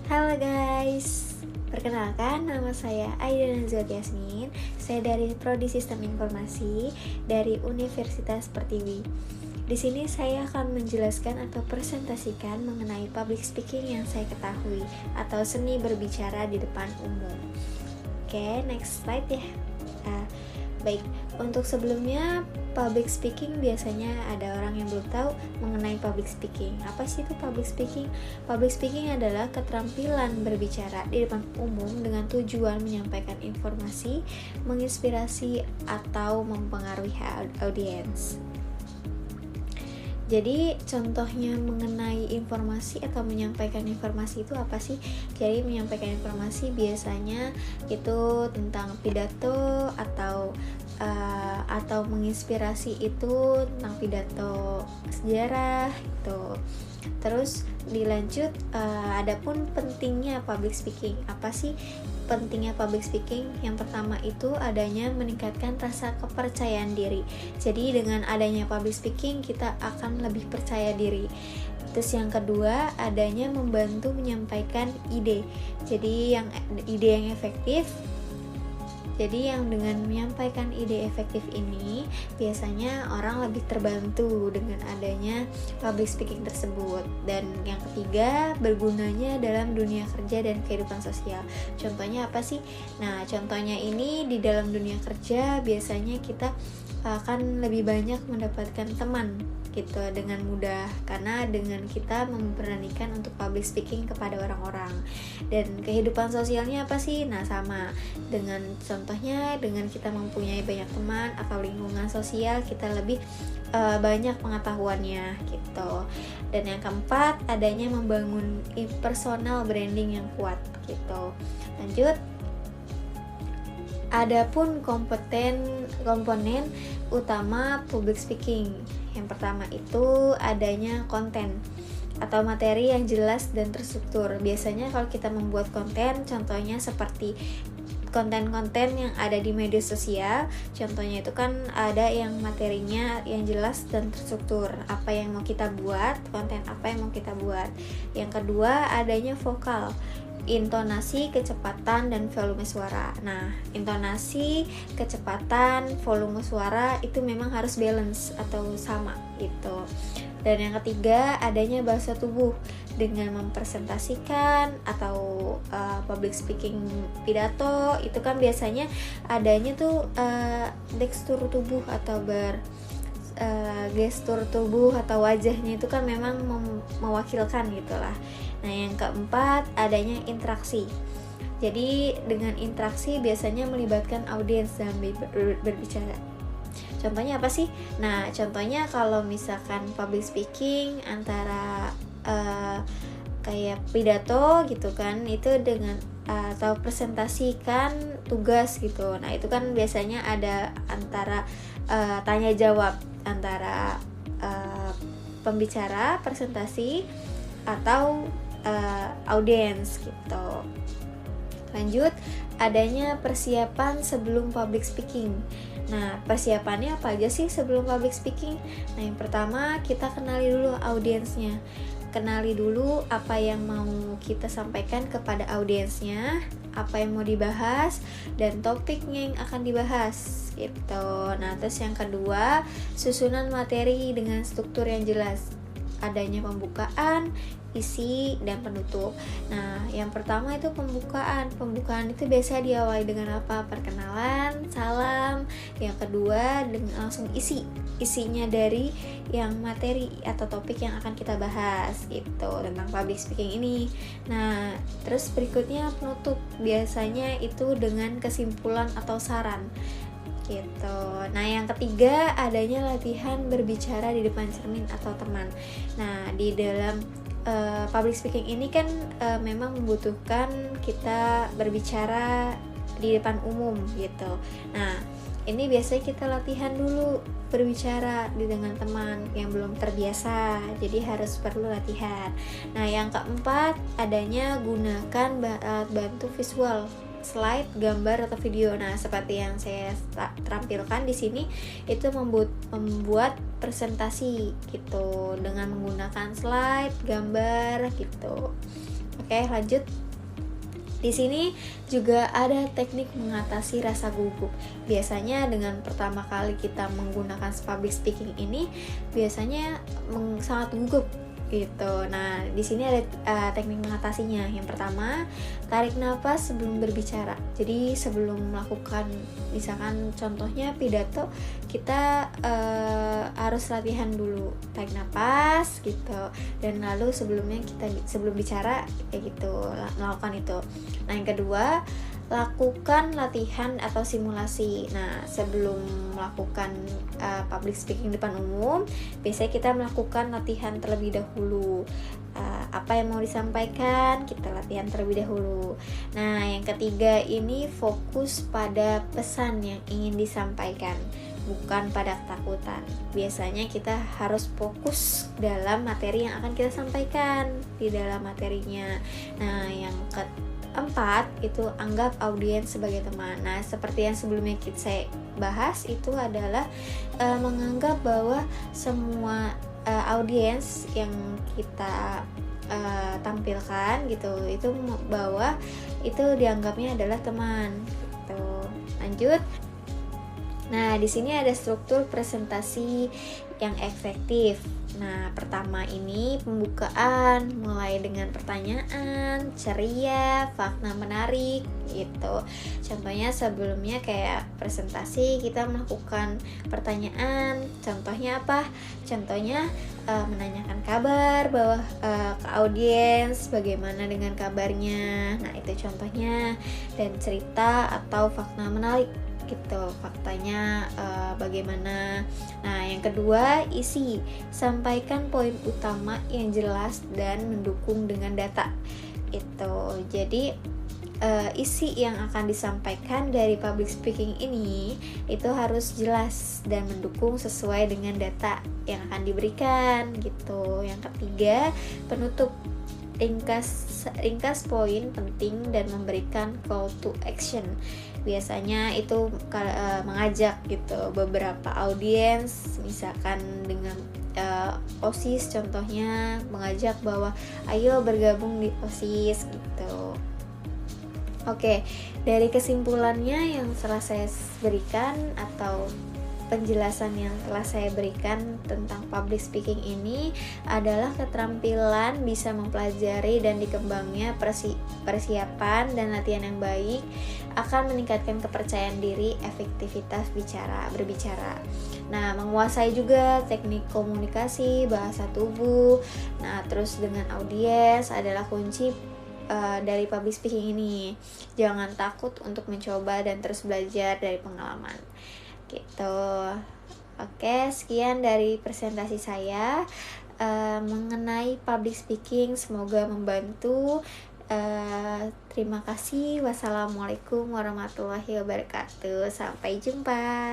Halo guys, perkenalkan nama saya Aida Nazat Yasmin. Saya dari Prodi Sistem Informasi dari Universitas Pertiwi. Di sini saya akan menjelaskan atau presentasikan mengenai public speaking yang saya ketahui atau seni berbicara di depan umum. Oke, next slide ya. Baik, untuk sebelumnya public speaking biasanya ada orang yang belum tahu mengenai public speaking. Apa sih itu public speaking? Public speaking adalah keterampilan berbicara di depan umum dengan tujuan menyampaikan informasi, menginspirasi, atau mempengaruhi audiens. Jadi contohnya mengenai informasi atau menyampaikan informasi itu apa sih? Jadi menyampaikan informasi biasanya itu tentang pidato atau menginspirasi itu tentang pidato sejarah itu. Terus dilanjut, adapun pentingnya public speaking. Apa sih pentingnya public speaking? Yang pertama itu adanya meningkatkan rasa kepercayaan diri. Jadi dengan adanya public speaking kita akan lebih percaya diri. Terus yang kedua adanya membantu menyampaikan ide. Jadi ide yang efektif. Jadi yang dengan menyampaikan ide efektif ini biasanya orang lebih terbantu dengan adanya public speaking tersebut. Dan yang ketiga, bergunanya dalam dunia kerja dan kehidupan sosial. Contohnya apa sih? Nah, contohnya ini di dalam dunia kerja biasanya kita akan lebih banyak mendapatkan teman gitu dengan mudah, karena dengan kita memberanikan untuk public speaking kepada orang-orang. Dan kehidupan sosialnya apa sih? Nah, sama dengan contohnya dengan kita mempunyai banyak teman atau lingkungan sosial, kita lebih banyak pengetahuannya gitu. Dan yang keempat, adanya membangun personal branding yang kuat gitu. Lanjut. Adapun komponen utama public speaking. Yang pertama itu adanya konten atau materi yang jelas dan terstruktur. Biasanya kalau kita membuat konten, contohnya seperti konten-konten yang ada di media sosial, contohnya itu kan ada yang materinya yang jelas dan terstruktur. Apa yang mau kita buat, konten apa yang mau kita buat. Yang kedua adanya vokal, intonasi, kecepatan, dan volume suara. Nah, intonasi, kecepatan, volume suara itu memang harus balance atau sama gitu. Dan yang ketiga, adanya bahasa tubuh dengan mempresentasikan atau public speaking pidato itu kan biasanya adanya tuh tekstur tubuh atau gestur tubuh atau wajahnya itu kan memang mewakilkan gitulah. Nah, yang keempat adanya interaksi. Jadi dengan interaksi biasanya melibatkan audiens dalam berbicara. Contohnya apa sih? Nah, contohnya kalau misalkan public speaking antara kayak pidato gitu kan, itu dengan atau presentasikan tugas gitu. Nah, itu kan biasanya ada antara tanya jawab antara pembicara, presentasi atau audiens gitu. Lanjut, adanya persiapan sebelum public speaking. Nah, persiapannya apa aja sih sebelum public speaking? Nah, yang pertama kita kenali dulu audiensnya. Kenali dulu apa yang mau kita sampaikan kepada audiensnya, apa yang mau dibahas, dan topiknya yang akan dibahas gitu. Nah, terus yang kedua, susunan materi dengan struktur yang jelas. Adanya pembukaan, isi, dan penutup. Nah, yang pertama itu pembukaan. Pembukaan itu biasa diawali dengan apa? Perkenalan, salam. Yang kedua dengan langsung isinya dari yang materi atau topik yang akan kita bahas gitu tentang public speaking ini. Nah, terus berikutnya penutup. Biasanya itu dengan kesimpulan atau saran gitu. Nah, yang ketiga adanya latihan berbicara di depan cermin atau teman. Nah, di dalam public speaking ini kan memang membutuhkan kita berbicara di depan umum gitu. Nah, ini biasanya kita latihan dulu berbicara dengan teman yang belum terbiasa, jadi harus perlu latihan. Nah, yang keempat adanya gunakan bantu visual, slide, gambar atau video. Nah, seperti yang saya tampilkan di sini itu membuat presentasi gitu dengan menggunakan slide, gambar gitu. Oke, lanjut. Di sini juga ada teknik mengatasi rasa gugup. Biasanya dengan pertama kali kita menggunakan public speaking ini biasanya sangat gugup gitu. Nah, di sini ada teknik mengatasinya. Yang pertama, tarik nafas sebelum berbicara. Jadi sebelum melakukan, misalkan contohnya pidato, kita harus latihan dulu tarik nafas gitu. Dan lalu sebelum bicara kayak gitu melakukan itu. Nah, yang kedua, lakukan latihan atau simulasi. Nah, sebelum melakukan public speaking depan umum, biasanya kita melakukan latihan terlebih dahulu. Apa yang mau disampaikan, kita latihan terlebih dahulu. Nah, yang ketiga ini fokus pada pesan yang ingin disampaikan, bukan pada ketakutan. Biasanya kita harus fokus dalam materi yang akan kita sampaikan di dalam materinya. Nah, yang keempat itu anggap audiens sebagai teman. Nah, seperti yang sebelumnya saya bahas itu adalah menganggap bahwa semua audiens yang kita tampilkan gitu, itu bahwa itu dianggapnya adalah teman gitu. Lanjut. Nah, di sini ada struktur presentasi yang efektif. Nah, pertama ini pembukaan, mulai dengan pertanyaan, ceria, fakta menarik gitu. Contohnya sebelumnya kayak presentasi kita melakukan pertanyaan. Contohnya apa? Contohnya menanyakan kabar bahwa ke audiens bagaimana dengan kabarnya. Nah, itu contohnya. Dan cerita atau fakta menarik gitu, faktanya bagaimana. Nah, yang kedua, isi. Sampaikan poin utama yang jelas dan mendukung dengan data. Itu. Jadi isi yang akan disampaikan dari public speaking ini itu harus jelas dan mendukung sesuai dengan data yang akan diberikan gitu. Yang ketiga, penutup. Ringkas poin penting dan memberikan call to action. Biasanya itu mengajak gitu beberapa audiens, misalkan dengan OSIS contohnya, mengajak bahwa ayo bergabung di OSIS gitu. Oke, dari kesimpulannya yang telah saya berikan atau penjelasan yang telah saya berikan tentang public speaking ini adalah keterampilan bisa mempelajari dan dikembangnya persiapan dan latihan yang baik akan meningkatkan kepercayaan diri, efektivitas berbicara. Nah, menguasai juga teknik komunikasi, bahasa tubuh. Nah, terus dengan audiens adalah kunci dari public speaking ini. Jangan takut untuk mencoba dan terus belajar dari pengalaman. Gitu. Oke, sekian dari presentasi saya mengenai public speaking. Semoga membantu. Terima kasih. Wassalamualaikum warahmatullahi wabarakatuh. Sampai jumpa.